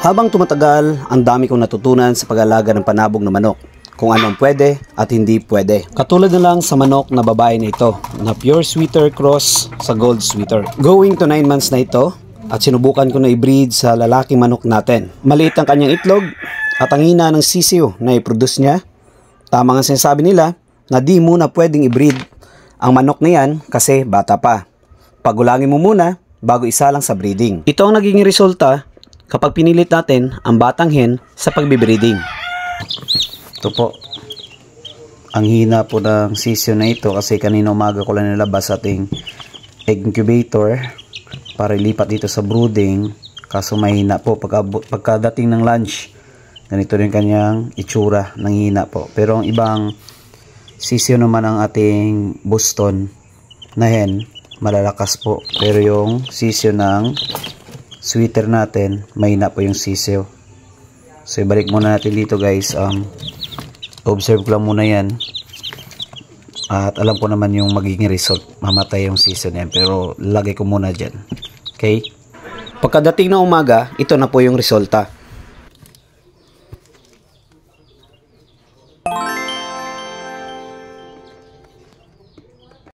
Habang tumatagal, ang dami kong natutunan sa pag-alaga ng panabong na manok. Kung anong pwede at hindi pwede. Katulad na lang sa manok na babae na ito, na pure sweeter cross sa gold sweeter. Going to 9 months na ito, at sinubukan ko na i-breed sa lalaking manok natin. Maliit ang kanyang itlog, at ang hina ng sisiyo na i-produce niya. Tama nga sinasabi nila, na di muna pwedeng i-breed ang manok na yan kasi bata pa. Pagulangin mo muna, bago isa lang sa breeding. Ito ang naging resulta kapag pinilit natin ang batang hen sa pagbibreeding. Ito po, ang hina po ng sisyo na ito kasi kanina umaga ko lang nilabas sa ating egg incubator para ilipat dito sa brooding. Kaso mahina po pagkadating ng lunch, ganito rin kanyang itsura, ng hina po. Pero ang ibang sisyo naman ang ating Boston na hen, malalakas po. Pero yung sisyo ng sweeter natin, mahina po yung sisyo. So ibalik muna natin dito guys. Observe ko lang muna yan. At alam ko naman yung magiging result. Mamatay yung sisyo na yan. Pero lagay ko muna dyan. Okay? Pagkadating ng umaga, ito na po yung resulta.